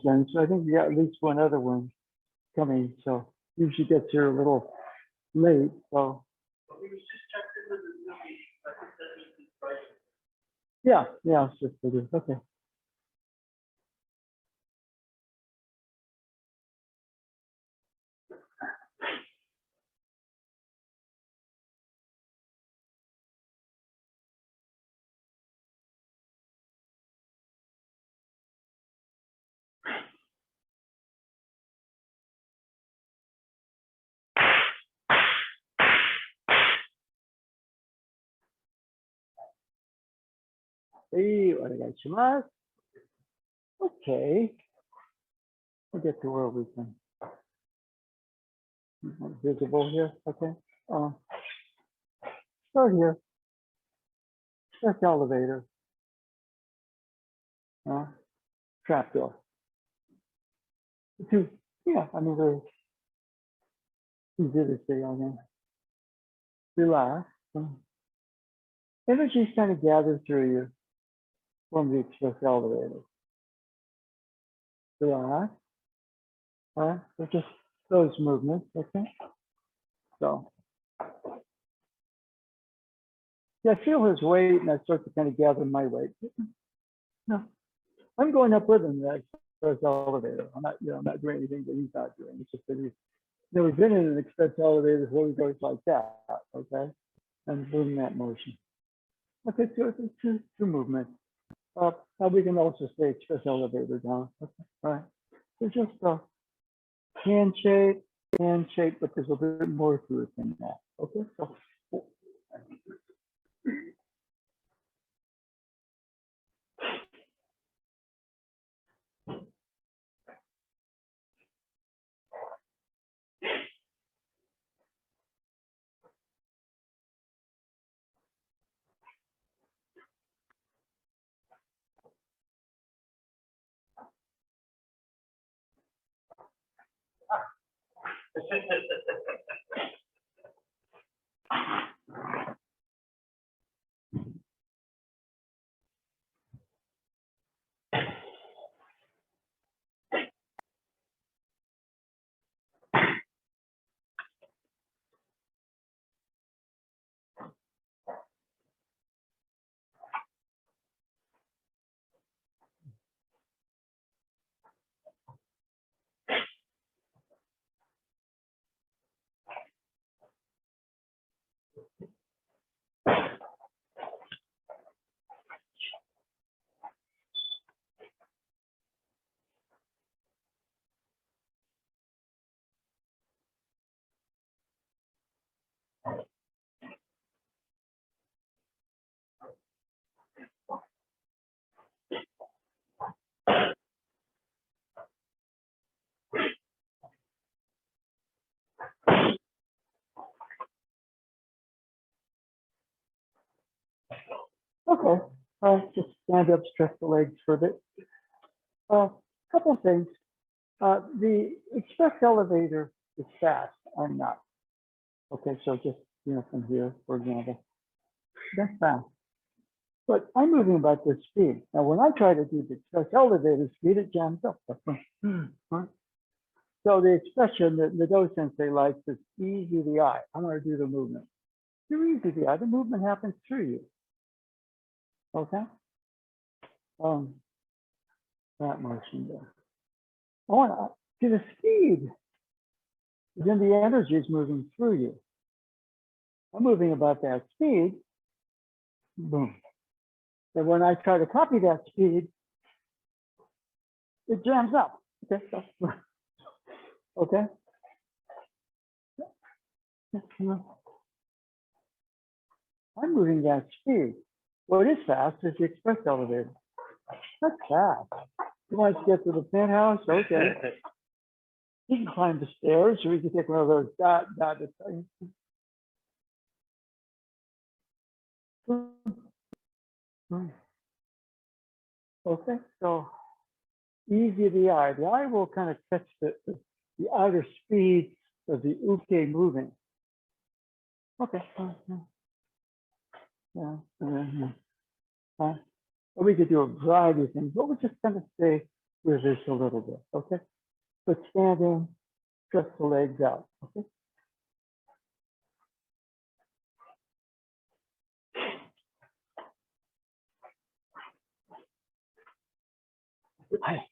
done, so I think we got at least one other one coming. So usually gets here a little late. So yeah, it's just figured. Okay. Hey, onegaishimasu. Okay. We'll get to where we can. Visible here. Okay. Start here. Check elevator. Trapdoor. Yeah, I mean, very easy to say on there. Relax. Energy's kind of gathered through you from the express elevator. Relax. So just those movements, okay? So, yeah, I feel his weight and I start to kind of gather my weight. No, I'm going up with him in that express elevator. I'm not doing anything that he's not doing. It's just that he's never been in an express elevator where he goes like that, okay? And doing that motion. Okay, so it's two movements. Now we can also say express elevator down. Okay, all right. So just handshake, but there's a bit more to it than that. Okay, so. Okay, just stand up, stretch the legs for a bit. Couple of things. The express elevator is fast. I'm not. Okay, so just from here, for example, that's fast. But I'm moving about this speed. Now, when I try to do the express elevator speed, it jams up. So the expression that the Do Sensei likes is easy the eye. I want to do the movement. You're easy the eye. The movement happens through you. Okay. That motion there. I want to the speed. Then the energy is moving through you. I'm moving about that speed. Boom. And when I try to copy that speed, it jams up. Okay. So, okay. I'm moving that speed. What is fast is the express elevator. That's fast. You want to get to the penthouse? Okay. You can climb the stairs, or you can take one of those dotted things. Okay, so easy the eye. The eye will kind of catch the outer speed of the uke moving. Okay. Yeah. We could do a variety of things. But we'll just kind of say reverse a little bit, okay? But standing, stretch the legs out, okay? Hi.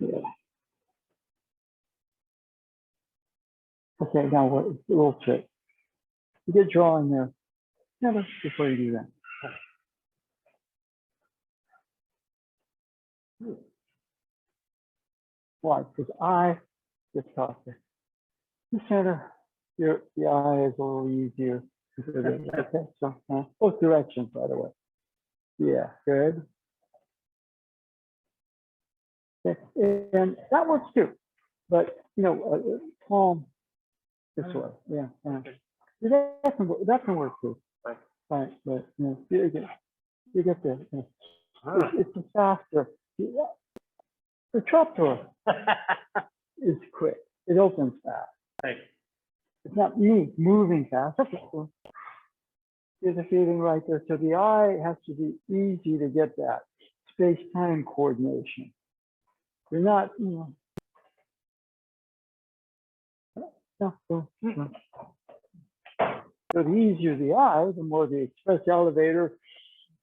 Yeah. Okay, now what? A little trick. You get drawing there. Never before you do that. Why? Because I just talked to the center. The eye is a little easier. Okay, so both directions, by the way. Yeah, good. Okay. And that works too. But you know, palm this way. Yeah, yeah. That can work too. Right, but you know, you get the it's a faster. The trapdoor is quick. It opens fast. Right. It's not me moving fast. Okay, cool. There's a feeling right there. So the eye has to be easy to get that space-time coordination. You're not, you know. No. So the easier the eye, the more the express elevator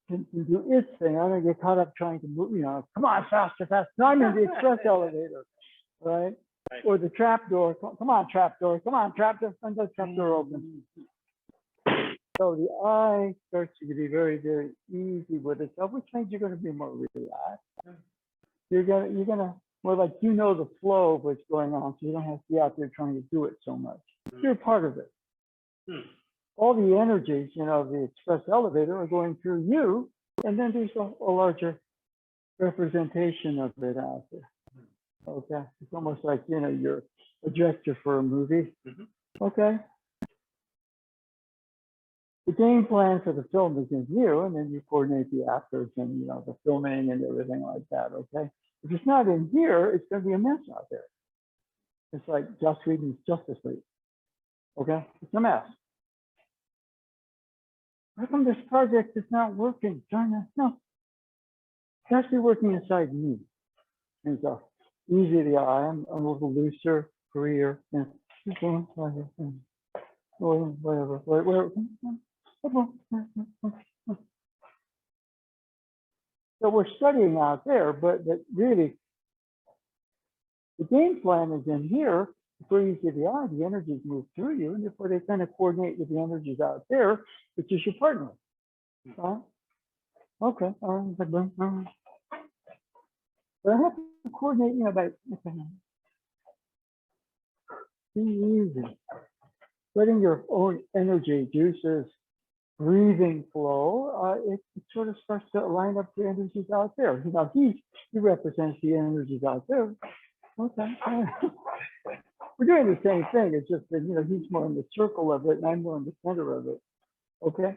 can do its thing. I don't get caught up trying to move, you know, come on, faster, faster. No, I'm in the express elevator, right? Or the trapdoor. Come on, trapdoor. Come on, trapdoor. And the trapdoor opens. So the eye starts to be very, very easy with itself, which means you're going to be more relaxed. You're gonna more like you know the flow of what's going on, so you don't have to be out there trying to do it so much. You're part of it. All the energies, you know, the express elevator are going through you, and then there's a larger representation of it out there. Okay, it's almost like, you know, you're a director for a movie. Okay. The game plan for the film is in you, and then you coordinate the actors and, you know, the filming and everything like that. Okay. If it's not in here, it's going to be a mess out there. It's like Joss Whedon's Justice League. Okay, it's a mess. How come this project is not working, China? No, it's actually working inside me. And so easy the eye. I'm a little looser, freer, and whatever. So we're studying out there, but really the game plan is in here. Before you see the eye, the energies move through you, and therefore they kind of coordinate with the energies out there, which is your partner. Right? Okay. But I have to coordinate, you know, by be easy. Letting your own energy juices, breathing flow, it sort of starts to line up the energies out there. You know, he represents the energies out there. Okay. We're doing the same thing. It's just that, you know, he's more in the circle of it and I'm more in the center of it. Okay.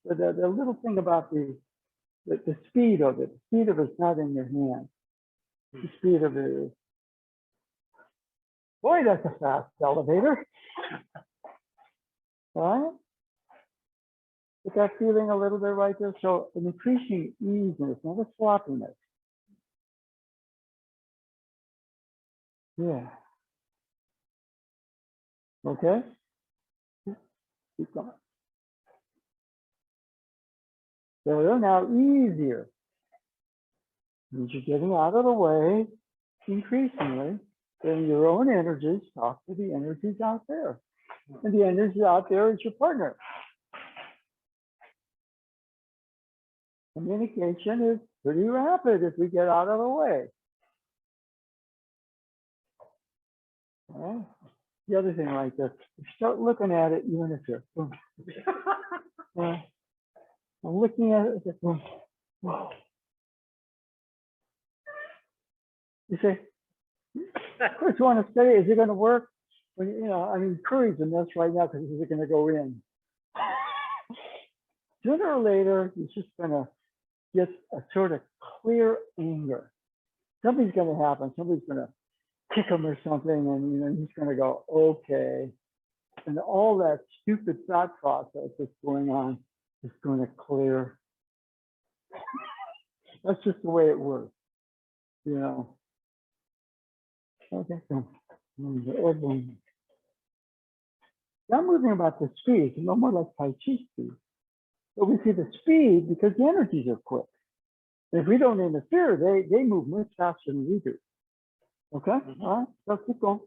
But the little thing about the speed of it, the speed of it's not in your hand. The speed of it is, boy, that's a fast elevator. Right? Get that feeling a little bit right there. So an increasing easiness, not a sloppiness. Yeah. Okay. Keep going. So they're now easier. As you're getting out of the way increasingly, then your own energies talk to the energies out there. And the energy out there is your partner. Communication is pretty rapid if we get out of the way. Okay. the other thing like this, you start looking at it, even if you're, boom. I'm looking at it, boom. You say, of course, you want to study, is it going to work? Well, you know, I mean, Curry's in this right now because is it going to go in? Sooner or later, he's just going to get a sort of clear anger. Something's going to happen. Somebody's going to kick him or something, and you know, he's going to go, okay. And all that stupid thought process that's going on is going to clear. That's just the way it works, you know. Okay, so I'm moving about the speed, no more like Tai Chi speed. But we see the speed because the energies are quick. If we don't interfere, they move much faster than we do. Okay, all right, so keep going.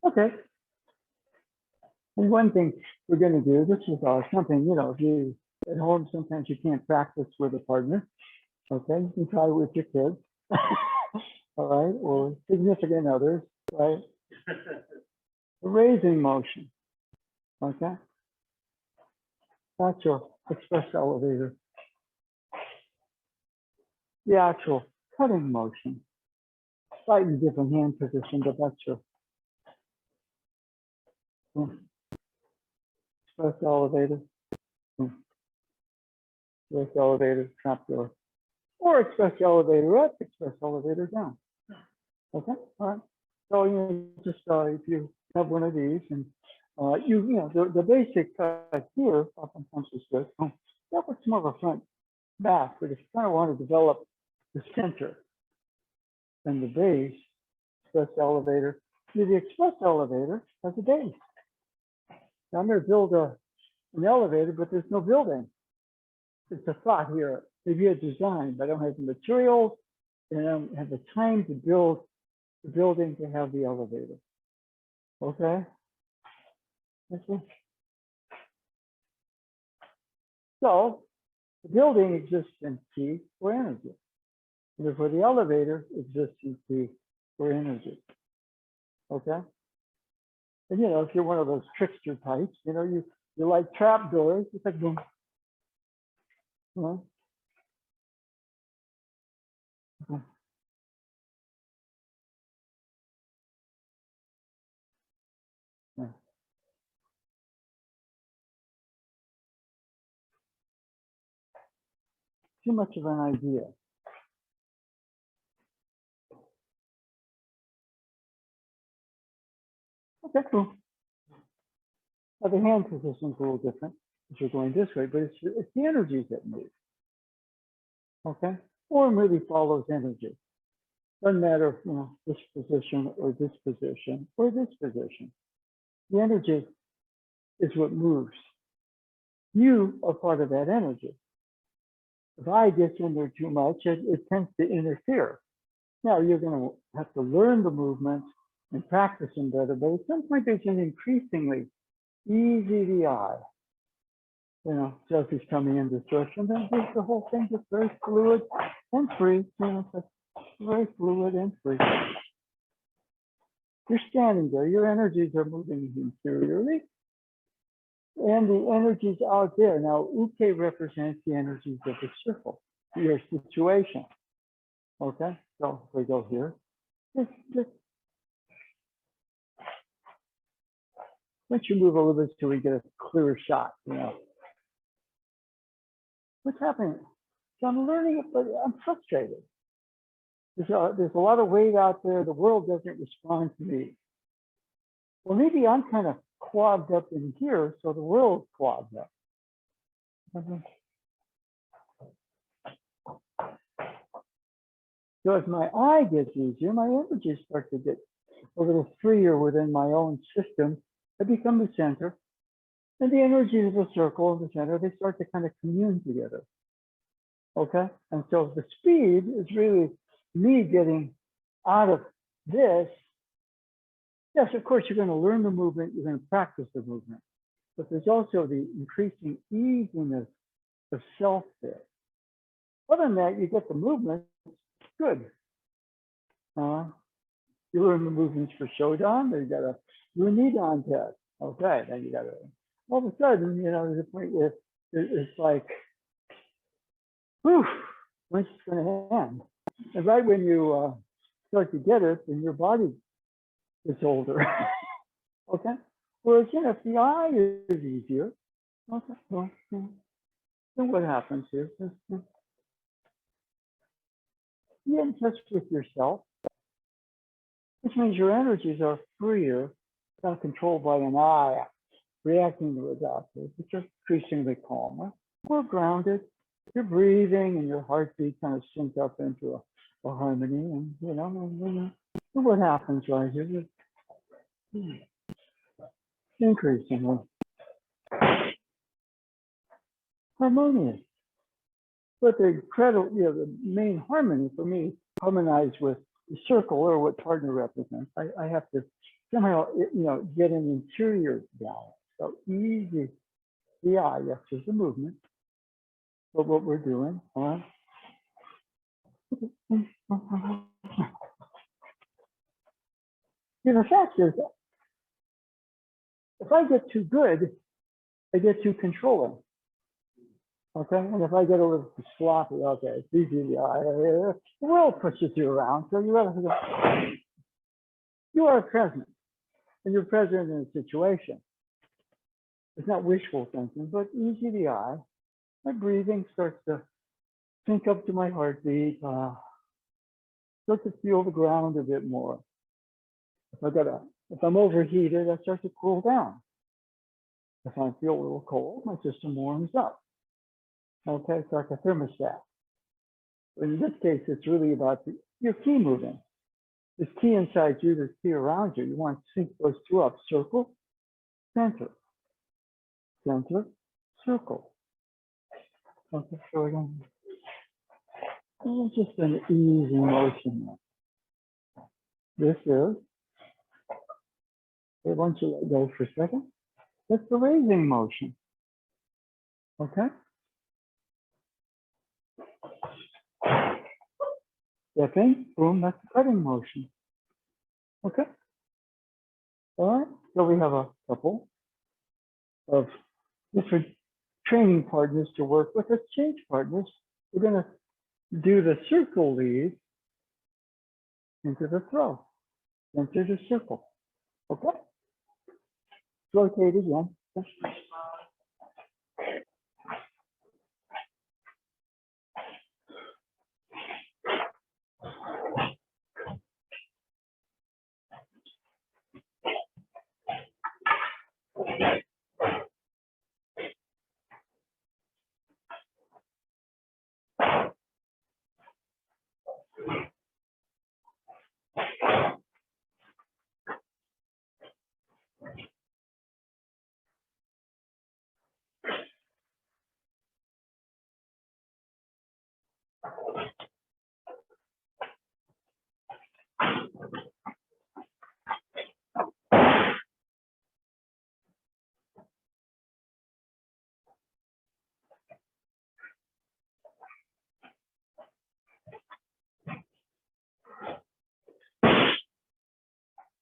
Okay. And one thing we're going to do, this is something, you know, if you at home, sometimes you can't practice with a partner. Okay, you can try with your kids, all right, or significant others, right? Raising motion, okay? That's your express elevator. The actual cutting motion, slightly different hand position, but that's your express elevator, express elevator, trap door, or express elevator up, express elevator down. Okay, all right. So you just if you have one of these, and you know the basic cut here oftentimes is good. That was more of a front back, but if you kind of want to develop the center and the base, express elevator, the express elevator has a base. Now I'm going to build an elevator, but there's no building. It's a thought here. Maybe a design, but I don't have the materials and I don't have the time to build the building to have the elevator. Okay. Okay. So the building exists in T for energy. And therefore the elevator exists in T for energy. Okay. And you know, if you're one of those trickster types, you know, you like trap doors, it's like boom. Yeah. Too much of an idea. Okay, cool. Now the hand position is a little different if you're going this way, but it's the energies that move. Okay, form really follows energy. Doesn't matter if, you know, this position or this position or this position. The energy is what moves. You are part of that energy. If I get in there too much, it tends to interfere. Now you're going to have to learn the movements and practice them better, but at some point there's an increasingly easy the eye. You know, just he's coming in this direction, then the whole thing just very fluid and free. You know, it's very fluid and free. You're standing there, your energies are moving interiorly, and the energies out there. Now, Uke represents the energies of the circle, your situation. Okay, so if we go here, just Once you move a little bit till we get a clearer shot, you know. What's happening? So I'm learning it, but I'm frustrated. There's a lot of weight out there. The world doesn't respond to me. Well, maybe I'm kind of clogged up in here, so the world's clogged up. So as my eye gets easier, my energies start to get a little freer within my own system. I become the center. And the energies of the circle of the center, they start to kind of commune together. Okay? And so the speed is really me getting out of this. Yes, of course, you're going to learn the movement, you're going to practice the movement. But there's also the increasing easiness of self there. Other than that, you get the movement, good. You learn the movements for Shodan, then you got to do a Nidan test. Okay, then you got to, all of a sudden, you know, there's a point where it's like, whew, when's it going to end? And right when you start to get it, then your body gets older. Okay? Whereas, you know, if the eye is easier, okay, well, then what happens here? You get in touch with yourself, which means your energies are freer, not controlled by an eye reacting to a doctor, which are increasingly calmer, more grounded. Your breathing and your heartbeat kind of sync up into a harmony, and you know, and what happens right here? Increasingly harmonious. But the incredible, you know, the main harmony for me, harmonize with the circle or what partner represents. I have to somehow, you know, get an interior balance. So easy, the eye, yes, there's a movement. But what we're doing, you know, the fact is, if I get too good, I get too controlling. Okay, and if I get a little too sloppy, okay, it's easy. The world pushes you around, so you are present, and you're present in a situation. It's not wishful thinking, but easy the eye. My breathing starts to sync up to my heartbeat. Start to feel the ground a bit more. If I'm overheated, I start to cool down. If I feel a little cold, my system warms up. Okay, it's like a thermostat. In this case, it's really about your key moving. There's key inside you, there's key around you. You want to sync those two up. Circle, center, center, circle. Okay, so again, it's just an easy motion. This is, okay, once you let go for a second, that's the raising motion. Okay? Stepping, boom, that's the cutting motion. Okay? All right, so we have a couple of different training partners to work with. Let's change partners. We're going to do the circle lead into the throw, into the circle. Okay? Rotate again.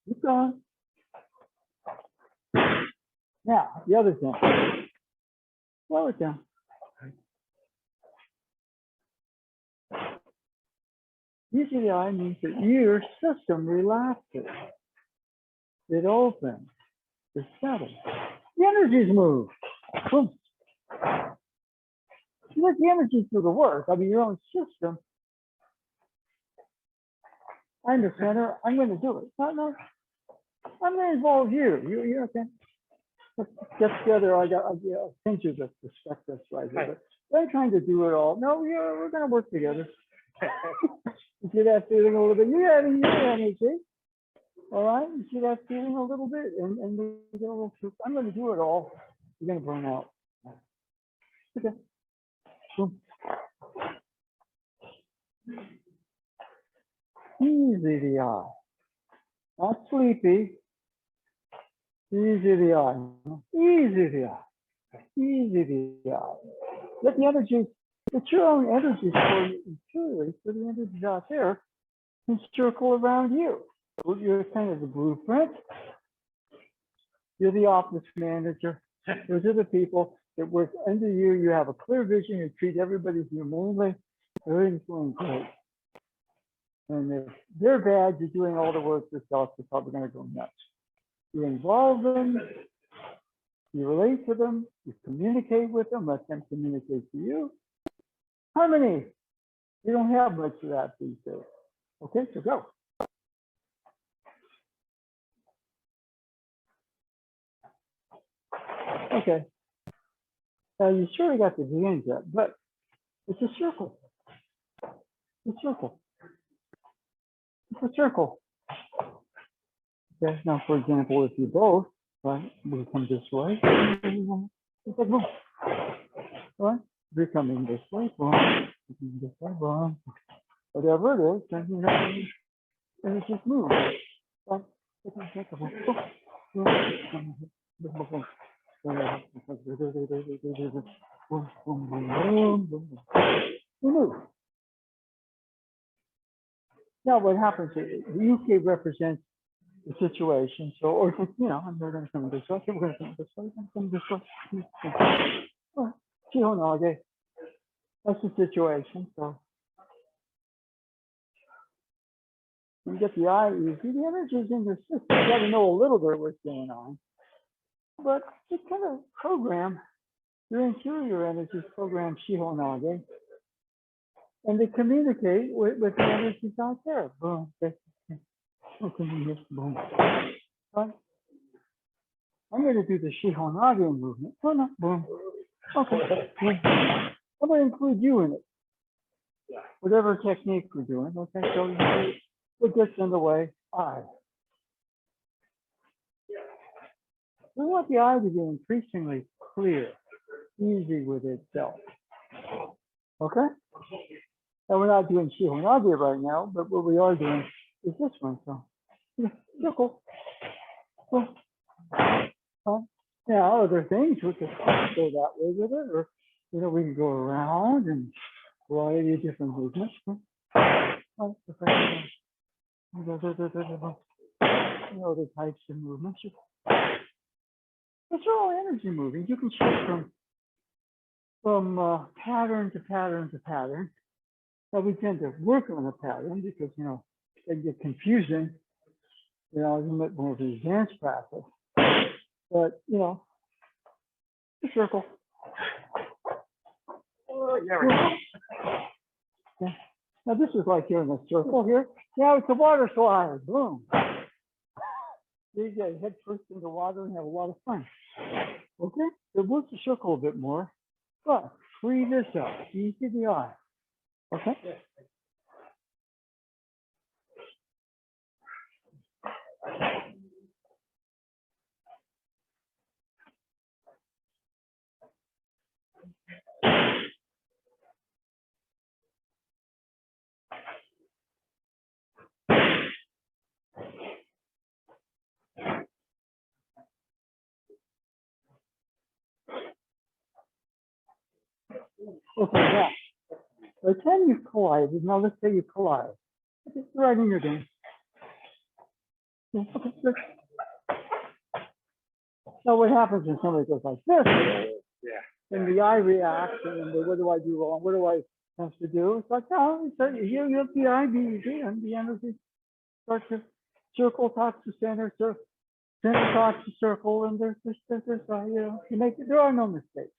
Keep going. Now, the other thing. Slow it down. Usually I means that your system relaxes. It opens. the center. The energies move. Boom. You let the energies do the work. I mean, your own system. I'm the center. I'm going to do it. No. I'm going to involve you. You okay? Let's get together. I think you just respect this right here. But I'm trying to do it all. No, we're going to work together. You see that feeling a little bit? You're having your energy. All right. You see that feeling a little bit? And we get a little too. I'm going to do it all. You're going to burn out. Okay. Boom. Easy the eye. Not sleepy. Easy the eye. Easy the eye. Easy the eye. Let the energies, let your own energies for interiorly, so the energies out there can circle around you. You're kind of the blueprint. You're the office manager. Those are the people that work under you. You have a clear vision. You treat everybody humanely. Everything's going great. And if they're bad, you're doing all the work yourself. You're probably going to go nuts. You involve them. You relate to them. You communicate with them. Let them communicate to you. Harmony. You don't have much of that these days. Okay, so go. Okay. Now you sure got the hands up, but it's a circle. It's a circle. It's a circle. Okay, now for example, if you both, right, we come this way. It's like boom. Right? We're coming this way, boom. This way, boom. Whatever it is, and it just moves. Right? We move. Now, what happens is the UK represents the situation. So, or you know, I'm going to come this way. We're going to come this way. Come this way. Okay. That's the situation. So, you get the eye easy. The energies in your system. You got to know a little bit what's going on, but just kind of program your interior energies. Program Shihonage. And they communicate with the energies out there. Boom. Okay. Boom. Right. I'm going to do the Shihonage movement. Oh, no. Boom. Okay. I'm going to include you in it. Whatever technique we're doing. Okay. So what gets in the way? Eye. We want the eye to be increasingly clear, easy with itself. Okay. Now we're not doing Shihonage right now, but what we are doing is this one. So, circle. Now, other things we could go that way with it, or you know, we can go around and a variety of different movements. Other types of movements. It's all energy moving. You can shift from pattern to pattern to pattern. Now we tend to work on a pattern because you know it get confusing. You know, it's a bit more of an advanced practice. But you know, the circle. Yeah. Now this is like you're in a circle here. Now it's a water slide. Boom. You get head first into water and have a lot of fun. Okay, so move the circle a bit more, but free this up. Easy the eye. Okay. Okay, now, by the time you collided, now let's say you collide. Okay, right in your game. Okay, good. Now what happens when somebody goes like this? Yeah. And the eye reacts, and what do I do wrong? What do I have to do? It's like, no, you have the eye be easy, and the energy starts to circle, talks to center, circle. center talks the circle, and there's you know, there are no mistakes.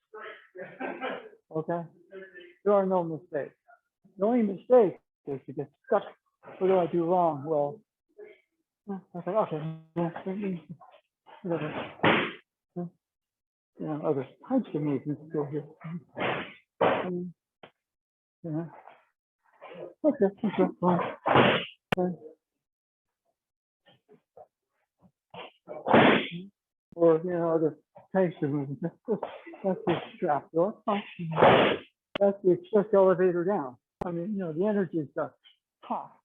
Okay, there are no mistakes. The only mistake is to get stuck. What do I do wrong? Well, I thought, okay, whatever. You know, other types of movements go here. Yeah. Okay, fine. Or, you know, other types of movements. That's the strap door. That's the express elevator down. I mean, you know, the energy is the top.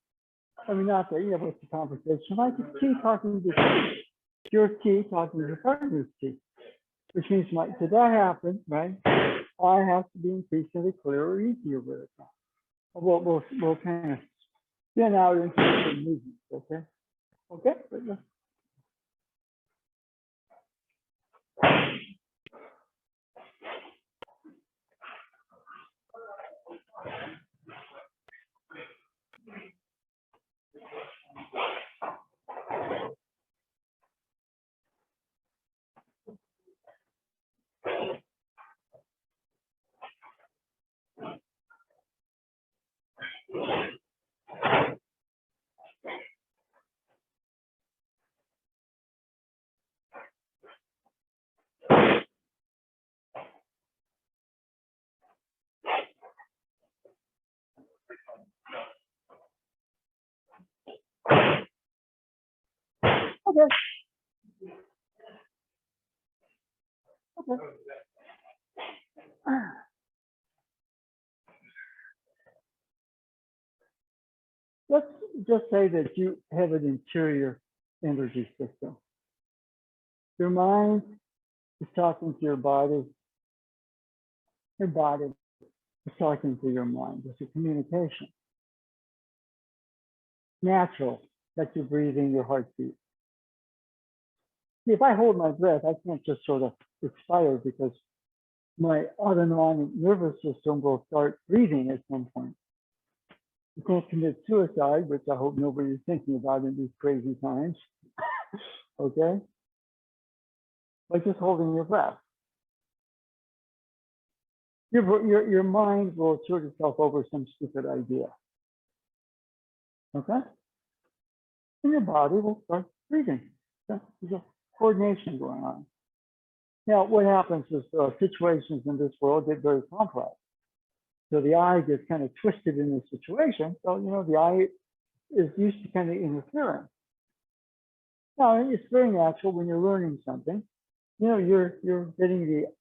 I mean, not that, you know, what's the conversation? Like it's key talking to your key talking to your partner's key, which means to that happen, right? I have to be increasingly clearer or easier with it. We'll kind of spin out into different movements, okay? Okay? Okay. Okay. Let's just say that you have an interior energy system. Your mind is talking to your body. Your body is talking to your mind. It's a communication. Natural that you're breathing your heartbeat. If I hold my breath, I can't just sort of expire because my autonomic nervous system will start breathing at some point. You can't commit suicide, which I hope nobody's thinking about in these crazy times. Okay? By just holding your breath. Your mind will assert itself over some stupid idea. Okay? And your body will start breathing. There's a coordination going on. Now, what happens is situations in this world get very complex. So the eye gets kind of twisted in this situation. So, you know, the eye is used to kind of interfering. Now, it's very natural when you're learning something. You know, you're getting the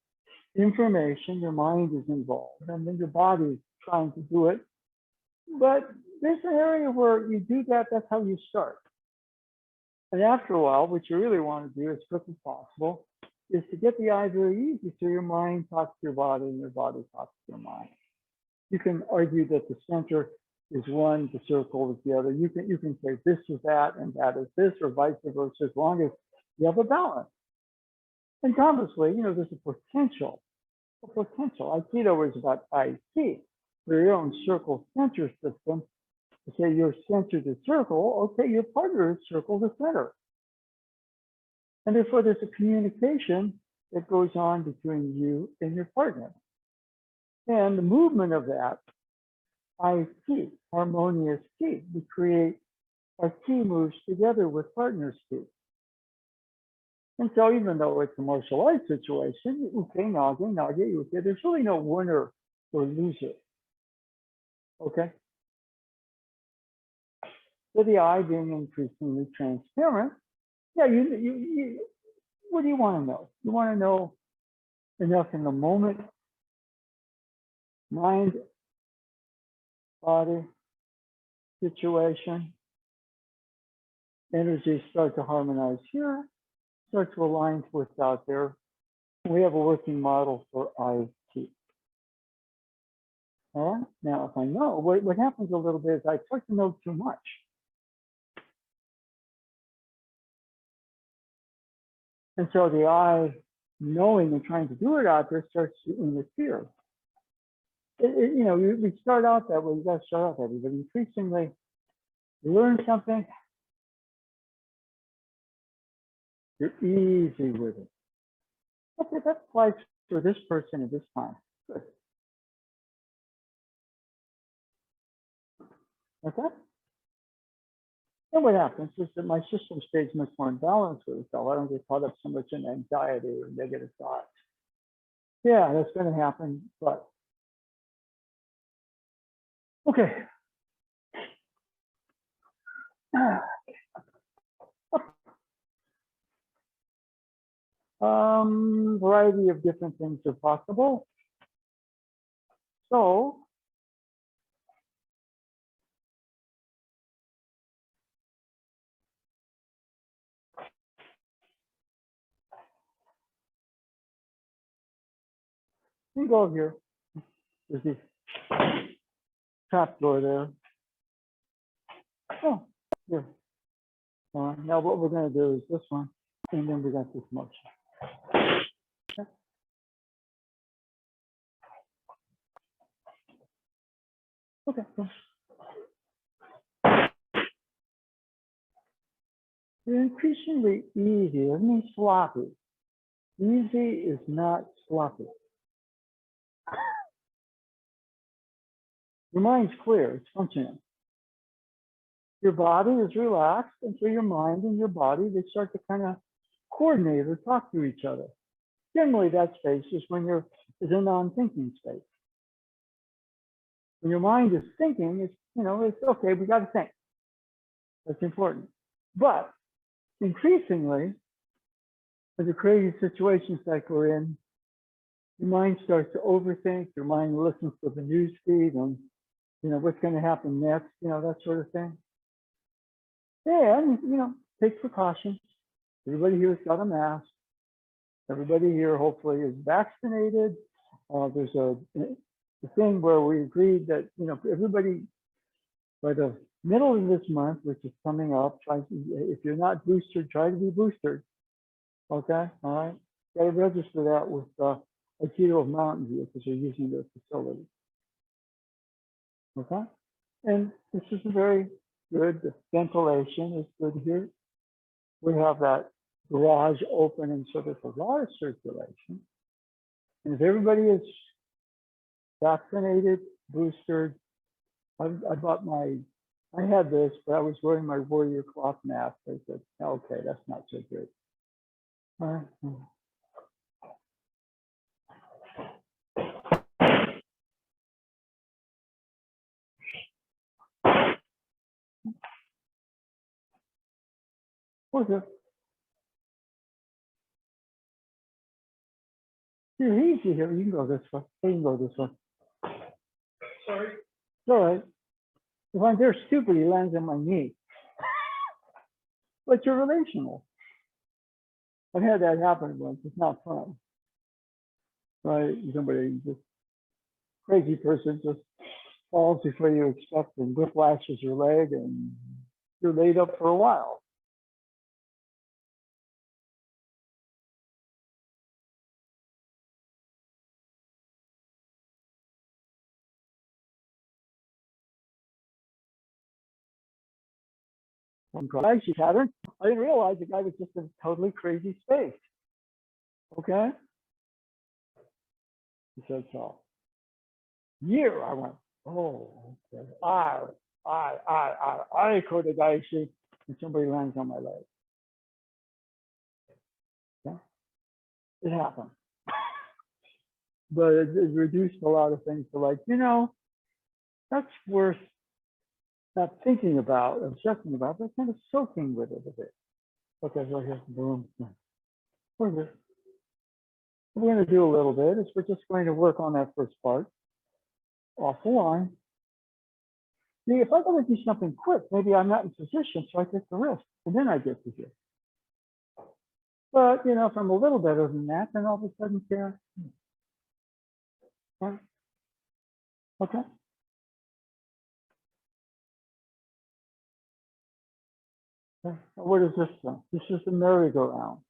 information, your mind is involved, and then your body is trying to do it. But there's an area where you do that, that's how you start. And after a while, what you really want to do as quick as possible is to get the eye very easy so your mind talks to your body and your body talks to your mind. You can argue that the center is one, the circle is the other. You can say this is that and that is this, or vice versa, as long as you have a balance. And conversely, you know, there's a potential. Aikido is about IT, for your own circle center system. To say your center to circle, okay, your partner is circle to center. And therefore, there's a communication that goes on between you and your partner. And the movement of that, IT, harmonious T, we create our T moves together with partners T. And so even though it's a martial arts situation, okay, nage, okay, there's really no winner or loser. Okay? So the eye being increasingly transparent, yeah, what do you want to know? You want to know enough in the moment, mind, body, situation, energies start to harmonize here, start to align to what's out there. We have a working model for IT. All right, now if I know, what happens a little bit is I start to know too much. And so the eye, knowing and trying to do it out there, starts to interfere. You know, we start out that way. You got to start out that way, but increasingly, you learn something, You're easy with it. Okay, that applies for this person at this time. Good. Okay. And what happens is that my system stays much more in balance with itself. I don't get caught up so much in anxiety or negative thoughts. Yeah, that's going to happen, but okay. Variety of different things are possible. So we go here. There's this trap door there. Oh, here. Now what we're going to do is this one, and then we got this motion. Okay. They're increasingly easy. It means sloppy. Easy is not sloppy. Your mind's clear. It's functioning. Your body is relaxed, and so your mind and your body, they start to kind of coordinate or talk to each other. Generally, that space is when you're is a non-thinking space. When your mind is thinking, it's okay, we got to think. That's important. But increasingly, with the crazy situations like we're in, your mind starts to overthink, your mind listens to the news feed and, what's going to happen next, that sort of thing. And, take precautions. Everybody here has got a mask. Everybody here hopefully is vaccinated. There's a thing where we agreed that, everybody by the middle of this month, which is coming up, if you're not boosted, try to be boosted. Okay, all right. Got to register that with Aikido of Mountain View because you're using their facility. Okay, and this is a very good. The ventilation is good here. We have that garage open, and so there's a lot of circulation. And if everybody is vaccinated, boosted, I had this, but I was wearing my warrior cloth mask. I said, okay, that's not so good. All right. Okay. You're easy here. You can go this way. You can go this way. Sorry. It's all right. If I'm there stupid, he lands on my knee. But you're relational. I've had that happen once. It's not fun. Right? Somebody, just crazy person, just falls before you expect and whiplashes your leg, and you're laid up for a while. Crazy pattern. I didn't realize the guy was just in a totally crazy space. Okay? He said so. Year, I went, oh, okay. I caught the guy, and somebody lands on my leg. Okay? It happened. But it reduced a lot of things to like, that's worth not thinking about, obsessing about, but kind of soaking with it a bit. Okay, so here's the boom. We're good. We're going to do a little bit is we're just going to work on that first part off the line. See, if I want to do something quick, maybe I'm not in position, so I take the risk, and then I get to here. But, if I'm a little better than that, then all of a sudden, here. Right. Okay. What is this one? This is the merry-go-round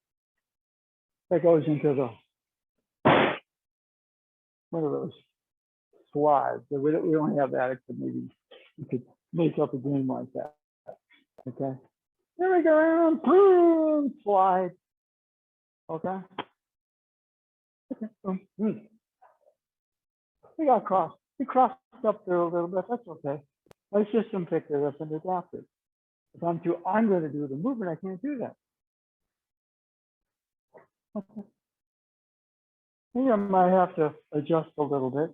that goes into the one of those slides. We don't have that, except maybe you could make up a game like that. Okay. Merry-go-round, boom, slide. Okay. We got crossed. We crossed up there a little bit. That's okay. My system picked it up and adapted. If I'm going to do the movement, I can't do that. Okay. Here I might have to adjust a little bit.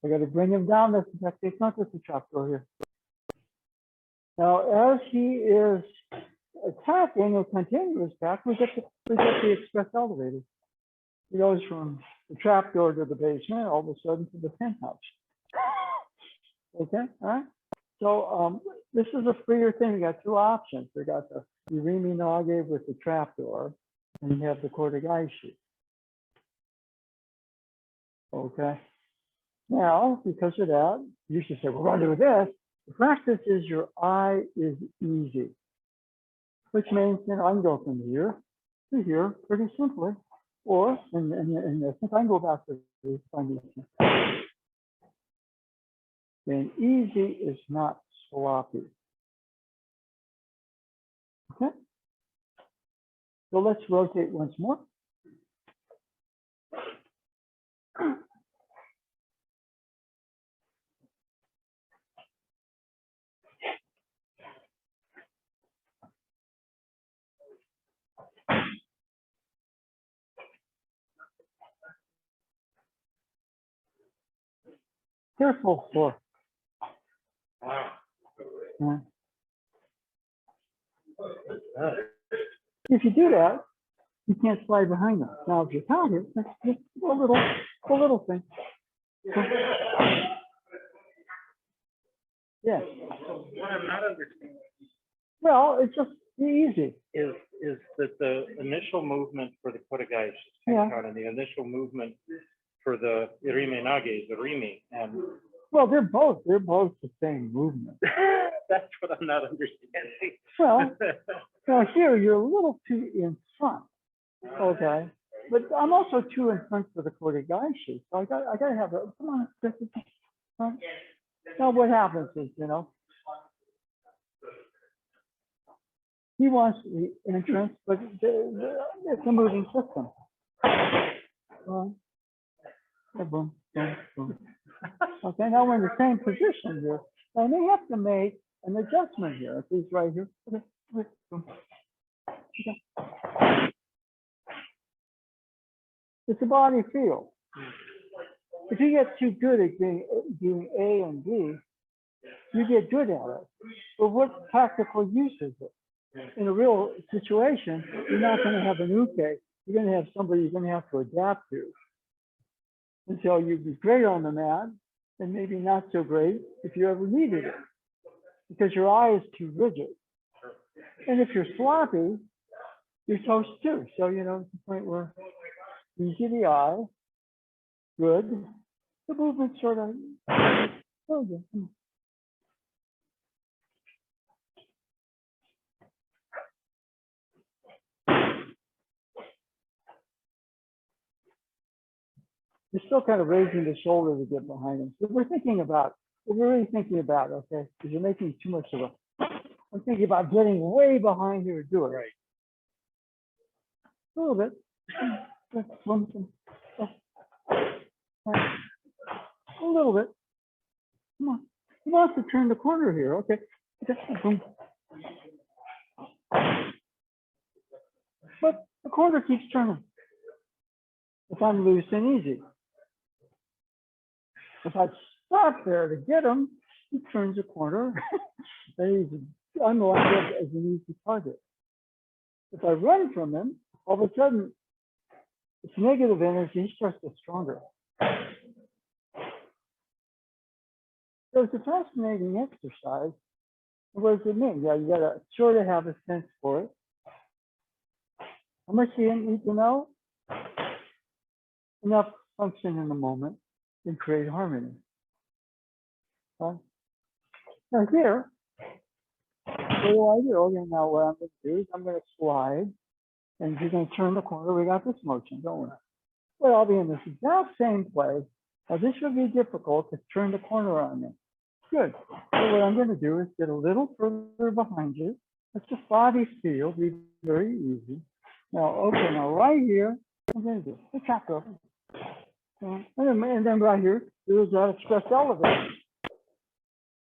I got to bring him down. That's the technique, not just a trapdoor here. Now, as he is attacking or continuing his attack, we get the express elevator. He goes from the trapdoor to the basement, all of a sudden to the penthouse. Okay, all right. So this is a freer thing. We got two options. We got the Urimi Nage with the trapdoor, and you have the Kotegaishi. Okay. Now, because of that, you should say, we're going to do this. The practice is your eye is easy, which means, you know, I can go from here to here pretty simply. Or, in essence, I can go back to the foundation. And easy is not sloppy. Okay? So let's rotate once more. Careful for. If you do that, you can't slide behind them. Now, if you count it, that's just a little thing. Yes. What I'm not understanding Well, it's just easy. is that the initial movement for the Kotegaishi, Yeah. and the initial movement for the Irime Nage is the Rimi, and Well, they're both the same movement. that's what I'm not understanding. Well, now here you're a little too in front. Okay. But I'm also too in front for the Kotegaishi. So I gotta have a come on. Now what happens is, you know, he wants the entrance, but it's a moving system. Boom, boom, boom. Okay, now we're in the same position here. I may have to make an adjustment here. If he's right here. Okay, boom. Okay. It's a body field. If you get too good at doing A and B, you get good at it. But what practical use is it? In a real situation, you're not going to have an uke. You're going to have somebody you're going to have to adapt to. Until you be great on the mat, and maybe not so great if you ever needed it. Because your eye is too rigid. And if you're sloppy, you're toast too. So, you know, it's the point where easy the eye, good. The movement sort of, oh, yeah. You're still kind of raising the shoulder to get behind him. So we're really thinking about, okay, because you're making too much of a, I'm thinking about getting way behind here to do it. Right. A little bit. A little bit. Come on. He wants to turn the corner here. Okay. But the corner keeps turning. If I'm loose and easy. If I stop there to get him, he turns a corner. I'm lined up as an easy target. If I run from him, all of a sudden, it's negative energy, he starts to get stronger. So it's a fascinating exercise. What does it mean? Yeah, you gotta sort of have a sense for it. How much do you need to know? Enough function in the moment and create harmony. Now here, what do I do? Okay, now what I'm going to do is I'm going to slide, and you're going to turn the corner. We got this motion, don't we? Well, I'll be in this exact same place. Now this would be difficult to turn the corner on me. Good. So what I'm going to do is get a little further behind you. Let the body feel, be very easy. Now, okay, now right here, I'm going to do the chapter. And then right here, there's that express elevator.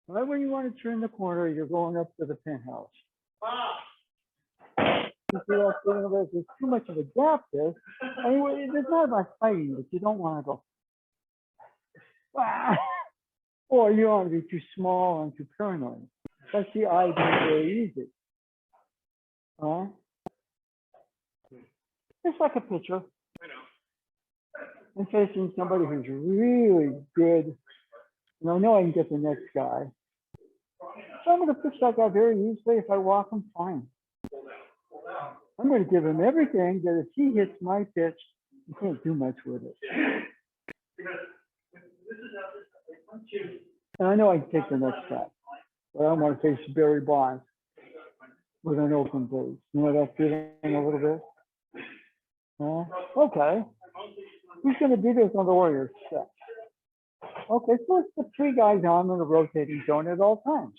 Right when you want to turn the corner, you're going up to the penthouse. You see that thing? There's too much of a gap there. Anyway, it's not about fighting, but you don't want to go. Or you don't want to be too small and too paranoid. That's the idea very easy. It's like a picture. I'm facing somebody who's really good. And I know I can get the next guy. So I'm going to pitch that guy very easily. If I walk him, fine. I'm going to give him everything that if he hits my pitch, you can't do much with it. And I know I can take the next shot, but I want to face Barry Bonds with an open base. You know that feeling a little bit? Okay. Who's going to do this on the Warriors set? Okay, so it's the three guys on in the rotating zone at all times.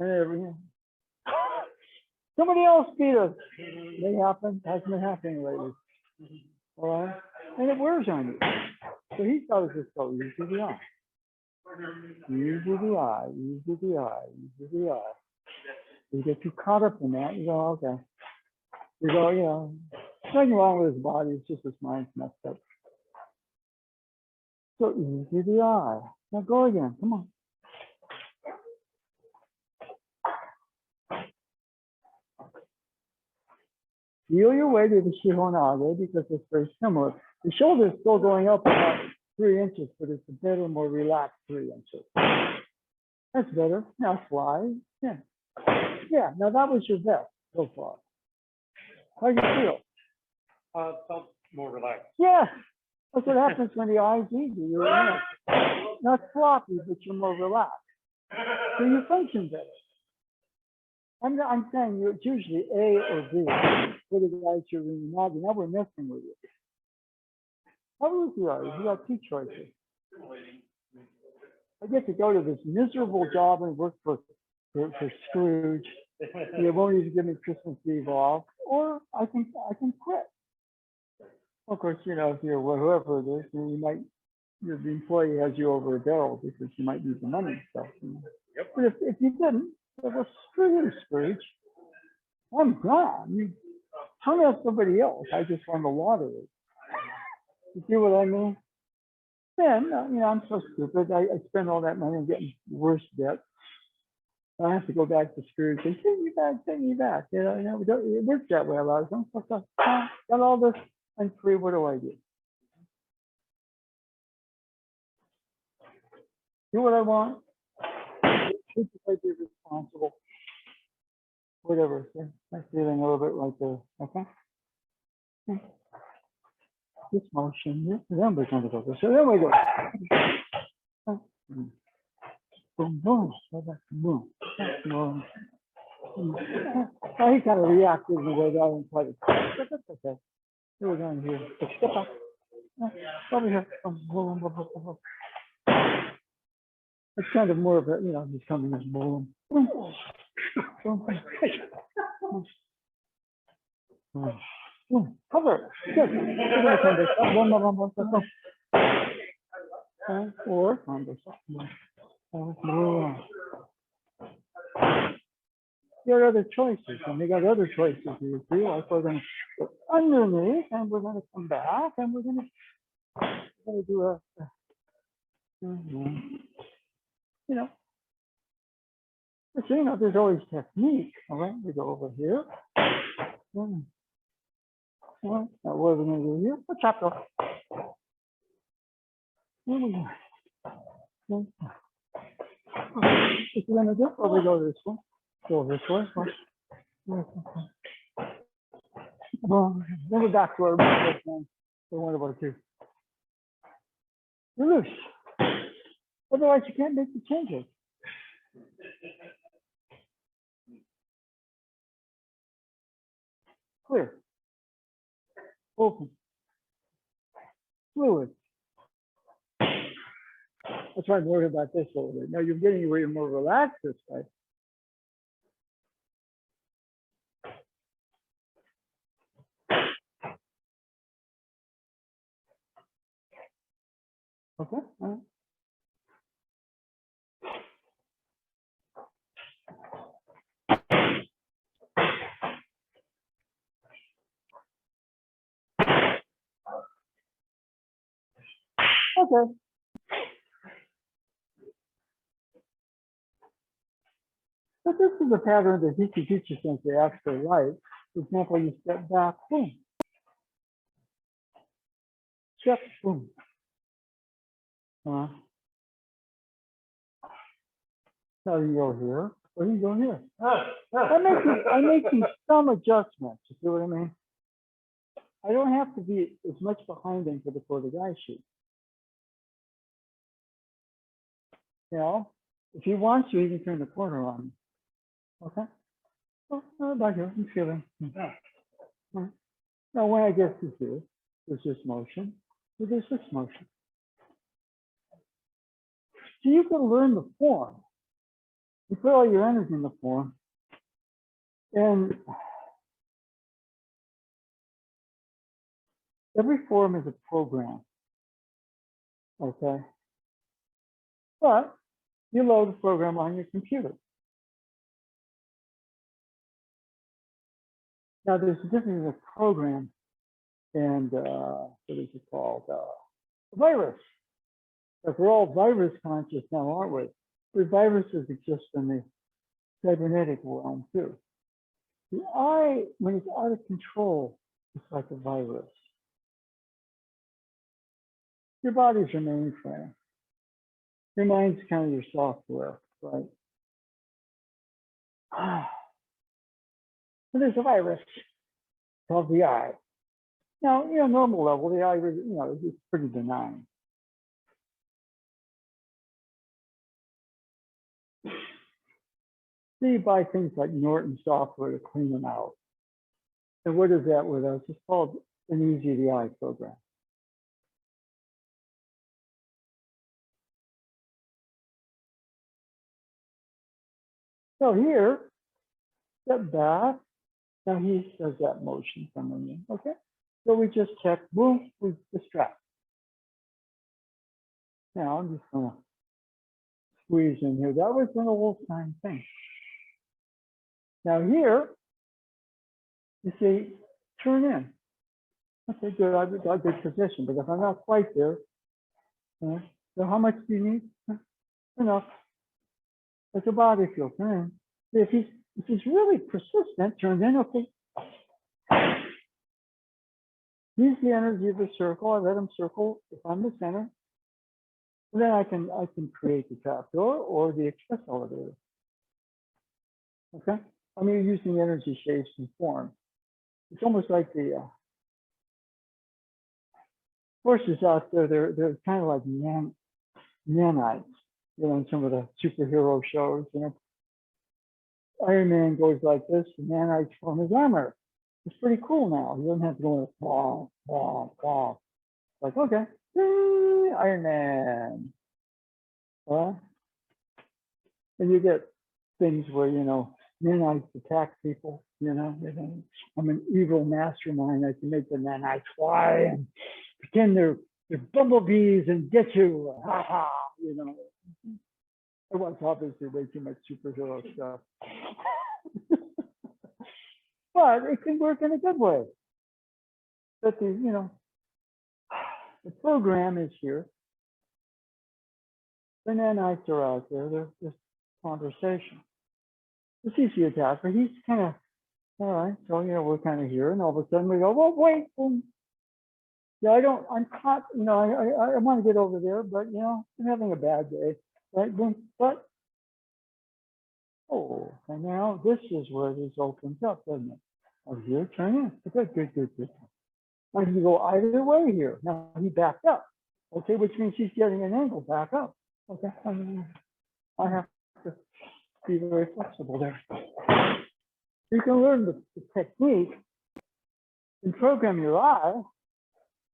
And somebody else beat us. May happen. Hasn't been happening lately. All right? And it wears on you. So he thought it was just go easy to the eye. Easy to the eye, easy to the eye, easy to the eye. You get too caught up in that, you go, okay. You go, you know, nothing wrong with his body, it's just his mind's messed up. So easy to the eye. Now go again, come on. Feel your way to the Shihonage because it's very similar. The shoulder is still going up about 3 inches, but it's a better, more relaxed 3 inches. That's better. Now slide. Yeah. Yeah. Now that was your best so far. How do you feel? Felt more relaxed. Yeah. That's what happens when the eye's easy. You're relaxed. Not sloppy, but you're more relaxed. So you function better. I'm saying it's usually A or B for the guys you're in. Now we're messing with you. How was the eye? You got two choices. I get to go to this miserable job and work for Scrooge. They won't even give me Christmas Eve off, or I can quit. Of course, you know, if you're whoever it is, you might, the employee has you over a barrel because you might need the money and stuff. Yep. But if you didn't, it was screw you, Scrooge. I'm gone. You turn out somebody else. I just won the lottery. You see what I mean? Then, you know, I'm so stupid. I spend all that money getting worse debt. I have to go back to Scrooge and take me back. You know, it works that way a lot of times. Got all this, I'm free. What do I do? Do what I want. Should I be responsible? Whatever. Yeah, I'm feeling a little bit like this. Okay. This motion. Yeah. Then we're going to go this. So then we go. Boom, boom. Boom. Boom. He kind of reacted in a way that I didn't quite expect. But that's okay. We're going here. Step up. Over here. Boom, boom, boom, boom, boom. It's kind of more of a, you know, he's coming in. Boom. Boom. Boom. Boom. Cover. Good. We're going to come this up. Boom, boom, boom, boom, boom. Or on this up. You got other choices, and we got other choices here too. Like we're going to go underneath, and we're going to come back, and we're going to do a you know. But you know, there's always technique. All right, we go over here. All right, now what are we going to do here? A chapter. Here we go. If you're going to do, or we go this way. Go this way. Well, then we're back to our one. So one about two. You're loose. Otherwise, you can't make the changes. Clear. Open. Fluid. That's why I'm worried about this a little bit. Now you're getting way more relaxed this way. Okay. All right. Okay. But this is a pattern that he could teach you since they actually like. For example, you step back, boom, step, boom. Now you go here, or you go here. I'm making some adjustments. You see what I mean? I don't have to be as much behind him for the guy sheet. You know, if he wants to, he can turn the corner on me. Okay. Well, back here, I'm feeling. Now, when I get to here, there's this motion, there's this motion. So you can learn the form. You put all your energy in the form, and every form is a program. Okay. But you load the program on your computer. Now, there's a difference in a program and what is it called? A virus. Like we're all virus conscious now, aren't we? The viruses exist in the cybernetic realm too. The eye, when it's out of control, it's like a virus. Your body's your mainframe. Your mind's kind of your software, right? So there's a virus called the eye. Now, normal level, the eye, it's pretty benign. So you buy things like Norton software to clean them out. And what is that with us? It's called an easy the eye program. So here, step back. Now he does that motion coming in, okay? So we just check, boom, we distract. Now I'm just gonna squeeze in here. That was an old time thing. Now here, you see, turn in. Okay, good, I've got a good position, but if I'm not quite there, so how much do you need? Enough. Like a body feel, turn in. If he's really persistent, turn in, okay. Use the energy of the circle. I let him circle if I'm the center. And then I can create the trapdoor or the express elevator. Okay? I mean, using energy shapes and forms. It's almost like the forces out there, they're kind of like nanites, in some of the superhero shows, Iron Man goes like this, the nanites form his armor. It's pretty cool now. You don't have to go blah, blah, blah. Like, okay, Iron Man. And you get things where, nanites attack people, I'm an evil mastermind. I can make the nanites fly and pretend they're bumblebees and get you, ha ha, I was obviously way too much superhero stuff. But it can work in a good way. But the program is here. The nanites are out there. There's just conversation. It's easy attack, but he's kind of, all right, so, we're kind of here. And all of a sudden we go, well, wait. Yeah, I'm caught, I want to get over there, but, I'm having a bad day. Right, boom, but, and now this is where this opens up, doesn't it? Oh, here, turn in. Good. I can go either way here. Now he backed up. Okay, which means he's getting an angle back up. Okay, I have to be very flexible there. You can learn the technique and program your eye,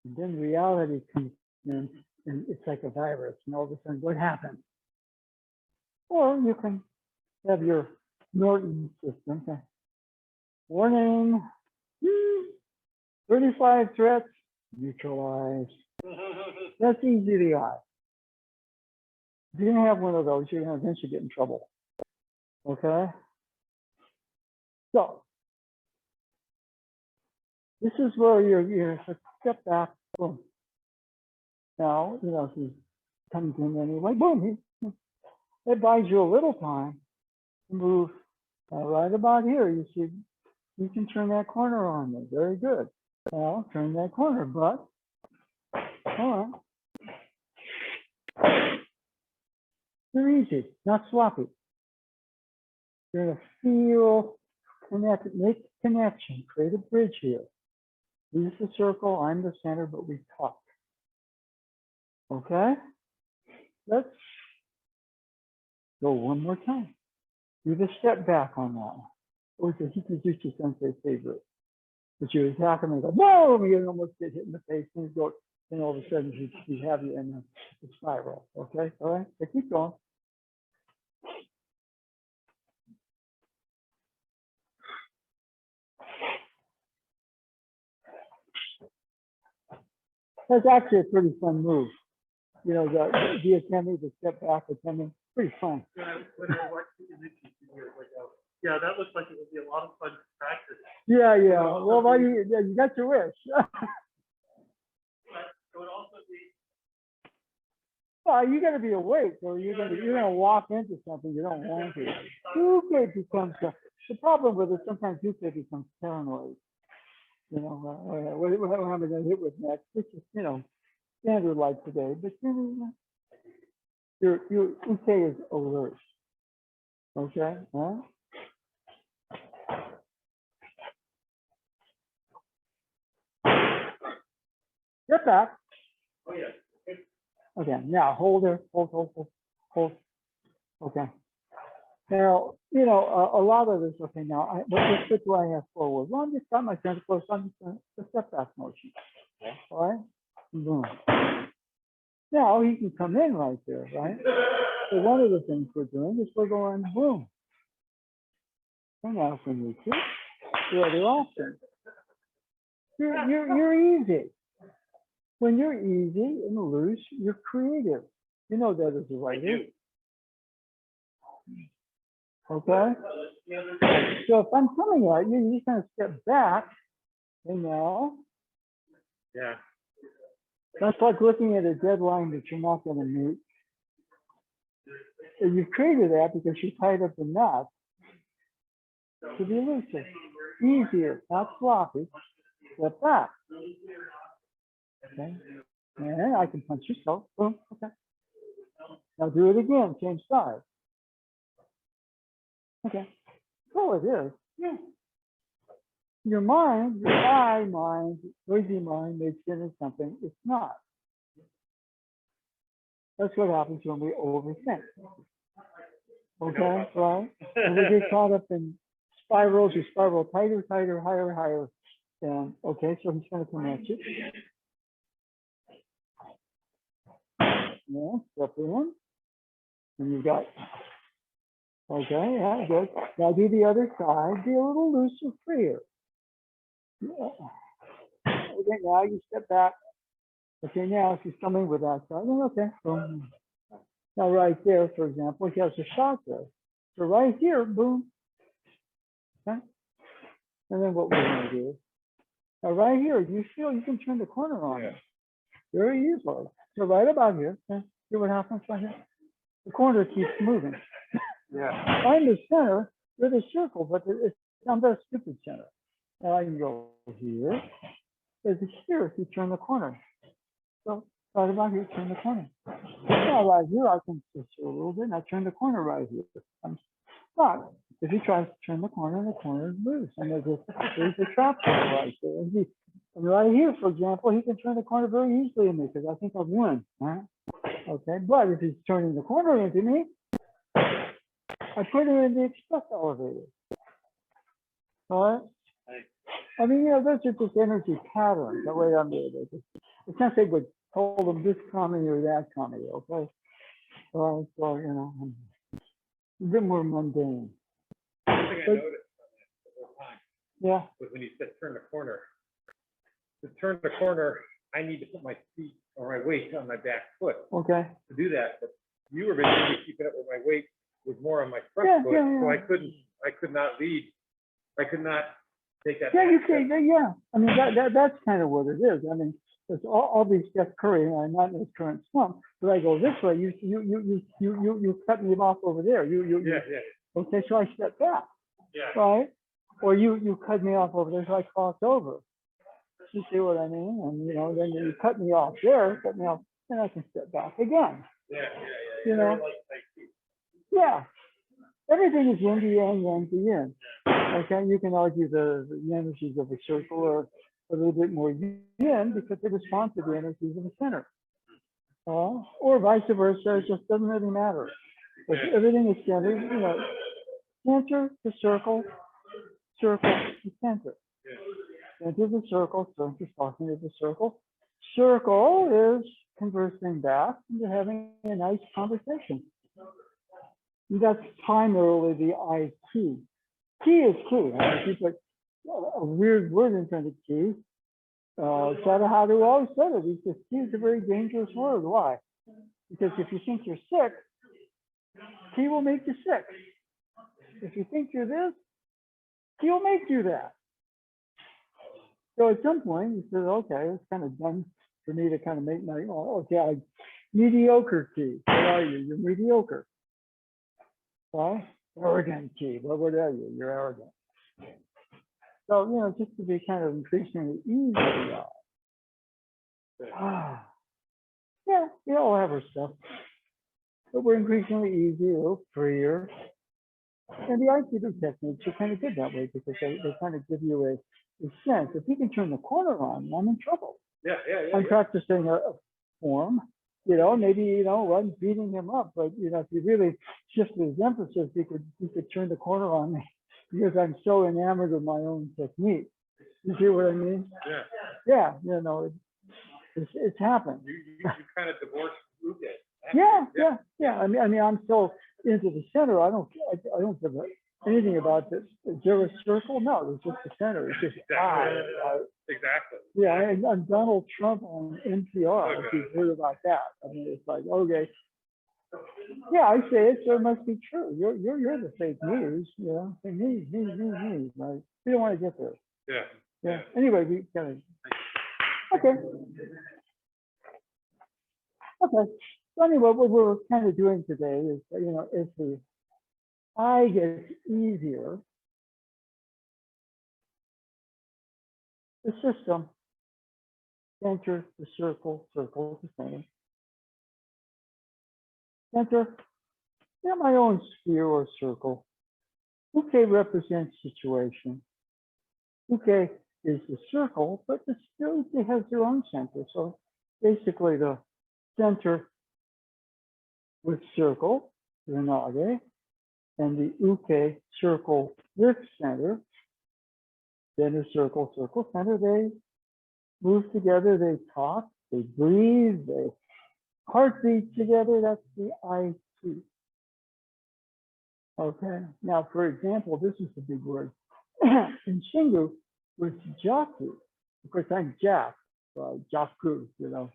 and then reality comes in, and it's like a virus, and all of a sudden, what happens? Or you can have your Norton system. Okay. Warning, 35 threats, neutralized. That's easy to eye. If you didn't have one of those, you're gonna eventually get in trouble. Okay? So this is where you're a step back, boom. Now, you know, if he comes in anyway, boom, it buys you a little time to move. Right about here, you see, you can turn that corner on me. Very good. Now, turn that corner, but, all right. They're easy, not sloppy. You're gonna feel connected, make a connection, create a bridge here. He's the circle, I'm the center, but we talk. Okay? Let's go one more time. Do the step back on that one. Or it's a Hikazuchi Sensei favorite. But you attack him and go, boom! You almost get hit in the face, and go, and all of a sudden you have you in the spiral. Okay? All right? So keep going. That's actually a pretty fun move. You know, the attending, the step back attending, pretty fun. Yeah, that looks like it would be a lot of fun to practice. Yeah. Well, you got your wish. But it would also be. Well, you got to be awake, or you're gonna walk into something you don't want to. Yuke becomes the problem with it. Sometimes Yuke becomes paranoid. You know, what am I going to hit with next? Which is, you know, standard like today. But you know, your Uke is alert. Okay, huh? Get back. Oh yeah. Okay, now hold her, hold. Okay. Now, you know, a lot of this, okay, now, what do I have forward? Well, I'm just got my center close, I'm just going to step back motion. Okay. All right? Boom. Now, he can come in right there, right? So one of the things we're doing is we're going boom. And now if we need to, the other option. You're easy. When you're easy and loose, you're creative. You know that as a writer. Okay? So if I'm coming at you, you just kind of step back, and now. Yeah. That's like looking at a deadline that you're not going to meet. And you've created that because you tied up the knot to be elusive. Easier, not sloppy. Step back. Okay? And I can punch yourself. Boom. Okay. Now do it again. Change side. Okay. Oh, it is. Yeah. Your mind, your eye mind, noisy mind makes it into something it's not. That's what happens when we overthink. Okay, right? And we get caught up in spirals. You spiral tighter, higher. And okay, so he's going to come at you. Yeah, step in. And you've got, okay, yeah, good. Now do the other side. Be a little looser, freer. Yeah. Okay, now you step back. Okay, now if he's coming with that side, then okay. Boom. Now right there, for example, he has a shot there. So right here, boom. Okay. And then what we're going to do. Now right here, you feel you can turn the corner on it very easily. So right about here, okay, see what happens right here? The corner keeps moving. Yeah. I'm the center, you're the circle, but I'm the stupid center. Now I can go here. There's here if you turn the corner. So right about here, turn the corner. Now right here, I can switch a little bit, and I turn the corner right here. But if he tries to turn the corner is loose, and there's a trap right there. And right here, for example, he can turn the corner very easily in me because I think I've won. Right? Okay, but if he's turning the corner into me, I put him in the express elevator. All right. I mean, you know, those are just energy patterns, the way I'm doing it. It's not say we told them this comedy or that comedy, okay? All right, so, you know, a bit more mundane. One thing I noticed the whole time Yeah. was when you said turn the corner. To turn the corner, I need to put my feet or my weight on my back foot Okay. to do that. But you were basically keeping up with my weight was more on my front Yeah, foot, yeah, so yeah. I could not lead. I could not take that. Yeah, you back can, step. yeah. I mean, that's kind of what it is. I mean, it's all these Steph Curry, and I'm not in this current slump, but I go this way, you cut me off over there. Yeah, yeah, Okay, so I step back, yeah. right? Or you cut me off over there, so I cross over. You see what I mean? And you know, then you cut me off there, cut me off, then I can step back again. Yeah. You know? Yeah. Everything is yin to yang, yang to yin. Okay, you can argue the energies of a circle are a little bit more yin because they respond to the energies of the center. Or vice versa, it just doesn't really matter. But everything is centered, you know, center to circle, circle to center. Center to circle, center talking to the circle. Circle is conversing back and you're having a nice conversation. That's primarily the I key. Key is key. If you put a weird word in front of key, Sadhadu always said it. He says key is a very dangerous word. Why? Because if you think you're sick, key will make you sick. If you think you're this, key will make you that. So at some point, he says, okay, it's kind of done for me to kind of make my, okay, mediocre key. What are you? You're mediocre. Right? Arrogant key. What are you? You're arrogant. So, you know, just to be kind of increasingly easy. Yeah, we all have our stuff. But we're increasingly easier, freer. And the Aikido techniques are kind of good that way because they kind of give you a sense. If you can turn the corner on, I'm in trouble. Yeah. I'm practicing a form. You know, maybe, you know, I'm beating him up, but, you know, if you really shift his emphasis, you could turn the corner on me because I'm so enamored of my own technique. You see what I mean? Yeah. Yeah, you know, it's happened. You kind of divorced Luke. Yeah. I mean, I'm so into the center. I don't give anything about this. Is there a circle? No, it's just the center. It's just Exactly. Yeah, and Donald Trump on NPR. If you've heard about that, I mean, it's like, okay, yeah, I say it, so it must be true. You're the fake news, you know. Say me. Right? We don't want to get there. Yeah. Anyway, we kind of okay. So anyway, what we're kind of doing today is, you know, if the I gets easier, the system, center, the circle, circle is the same. Center, yeah, my own sphere or circle. Uke represents situation. Uke is the circle, but the Uke has their own center. So basically the center with circle, Renage, and the Uke circle with center, center, circle, circle, center, they move together, they talk, they breathe, they heartbeat together, that's the I-T. Okay, now for example, this is a big word. In Shingu, with Jaku, of course I'm Jack, Jaku, you know.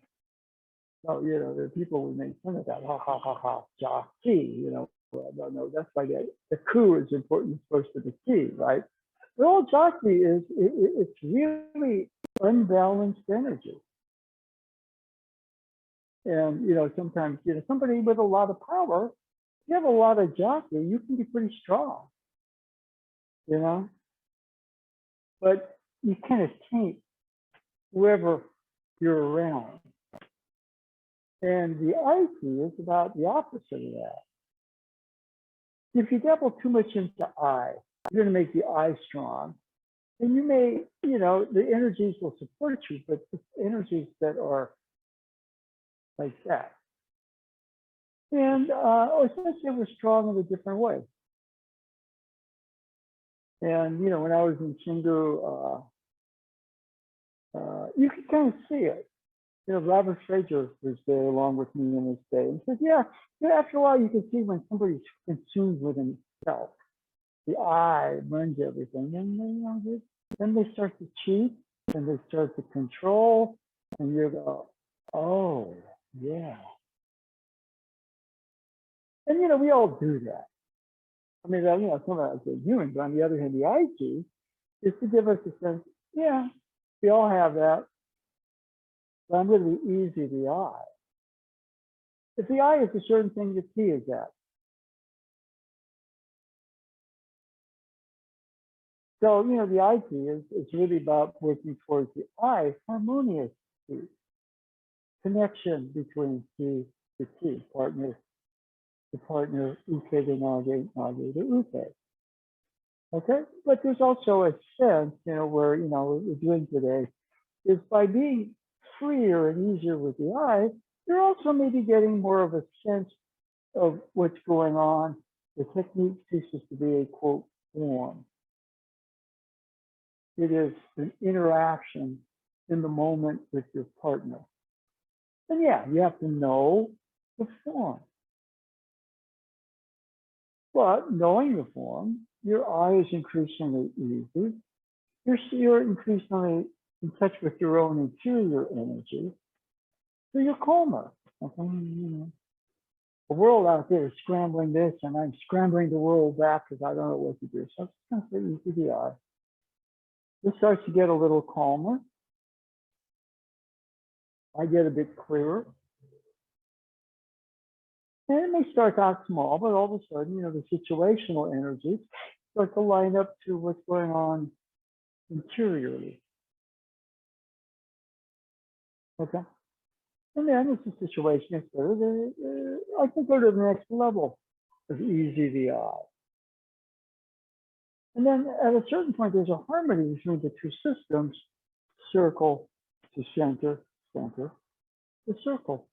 So, you know, the people would make fun of that, ha ha ha ha, Jaki, you know. Well, no, that's why the ku is important, it's supposed to be key, right? But all Jaki is, it's really unbalanced energy. And, you know, sometimes, you know, somebody with a lot of power, you have a lot of jockey, you can be pretty strong, you know, but you kind of taint whoever you're around. And the IT is about the opposite of that. If you dabble too much into I, you're going to make the I strong. And you may, you know, the energies will support you, but it's energies that are like that. And essentially we're strong in a different way. And, you know, when I was in Shingu, you could kind of see it. You know, Robert Fraser was there along with me in this day and said, yeah, after a while you can see when somebody's consumed with himself. The I runs everything. And you know, then they start to cheat and they start to control. And you go, oh, yeah. And, you know, we all do that. I mean, you know, some of us are human, but on the other hand, the IG is to give us a sense, yeah, we all have that, but I'm going to be easy the I. If the I is a certain thing, the T is that. So, you know, the IT is really about working towards the I, harmonious T, connection between T to T, partner to partner, uke to nage, nage to uke. Okay, but there's also a sense, you know, where, you know, what we're doing today is by being freer and easier with the I, you're also maybe getting more of a sense of what's going on. The technique ceases to be a quote form. It is an interaction in the moment with your partner. And yeah, you have to know the form. But knowing the form, your I is increasingly easy. You're increasingly in touch with your own interior energy. So you're calmer. Okay? You know, the world out there is scrambling this, and I'm scrambling the world back because I don't know what to do. So it's kind of easy the I. This starts to get a little calmer. I get a bit clearer. And it may start out small, but all of a sudden, you know, the situational energies start to line up to what's going on interiorly. Okay. And then if the situation is better, I can go to the next level of easy the I. And then at a certain point, there's a harmony between the two systems, circle to center, center to circle.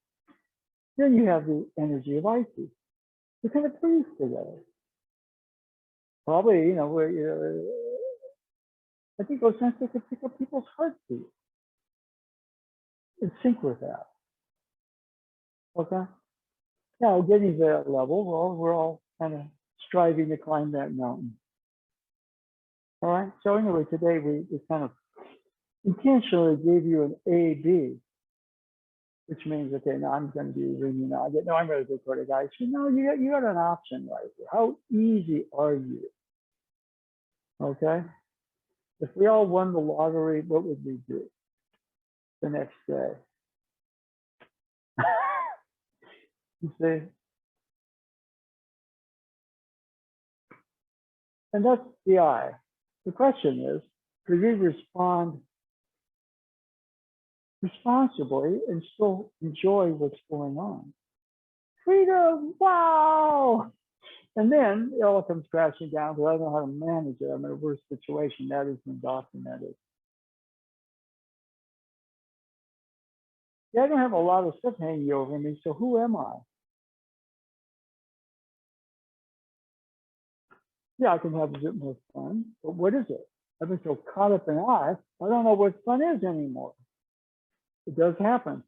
Then you have the energy of IT. You kind of breathe together. Probably, you know, where I think those senses could pick up people's heartbeat in sync with that. Okay. Now, getting to that level, well, we're all kind of striving to climb that mountain. All right. So anyway, today we kind of intentionally gave you an A, B, which means, okay, now I'm going to be reading now. No, I'm going to record it, guys. You know, you got an option right here. How easy are you? Okay. If we all won the lottery, what would we do the next day? You see? And that's the I. The question is, could we respond responsibly and still enjoy what's going on? Freedom, wow! And then it all comes crashing down because I don't know how to manage it. I'm in a worse situation. That has been documented. Yeah, I don't have a lot of stuff hanging over me, so who am I? Yeah, I can have a bit more fun, but what is it? I've been so caught up in I don't know what fun is anymore. It does happen.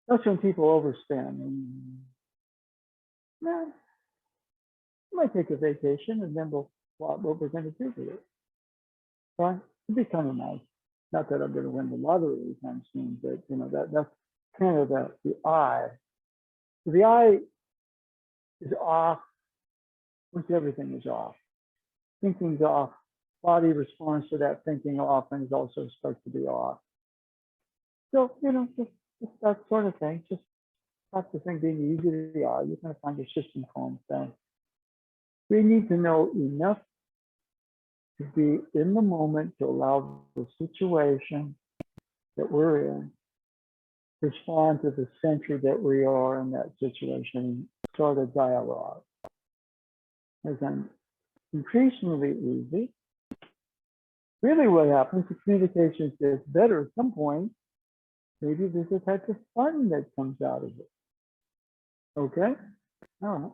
That's when people overspend. And, nah, I might take a vacation and then we'll plot what we're going to do with it. Right? It'd be kind of nice. Not that I'm going to win the lottery anytime soon, but you know that's kind of the I. The I is off once everything is off. Thinking's off. Body responds to that thinking off and is also starts to be off. So, you know, just that sort of thing. Just practicing being easy to the eye. You're going to find your system calms down. We need to know enough to be in the moment to allow the situation that we're in respond to the center that we are in that situation, sort of dialogue. As I'm increasingly easy, really what happens, the communication gets better at some point. Maybe there's a type of fun that comes out of it. Okay? All right.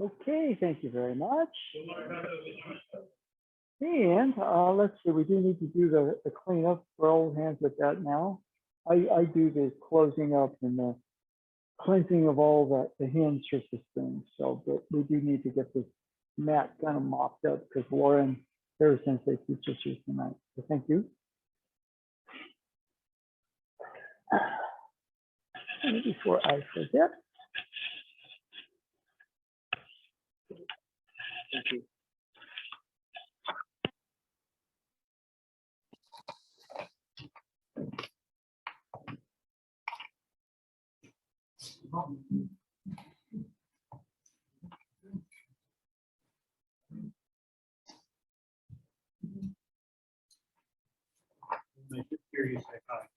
Okay, thank you very much. And let's see, we do need to do the cleanup. We're all hands with that now. I do the closing up and the cleansing of all the hand surface things. So, but we do need to get this mat kind of mopped up because Lauren, very sensei, teaches us tonight. So thank you. And before I forget. Thank you. I'm just curious, I thought.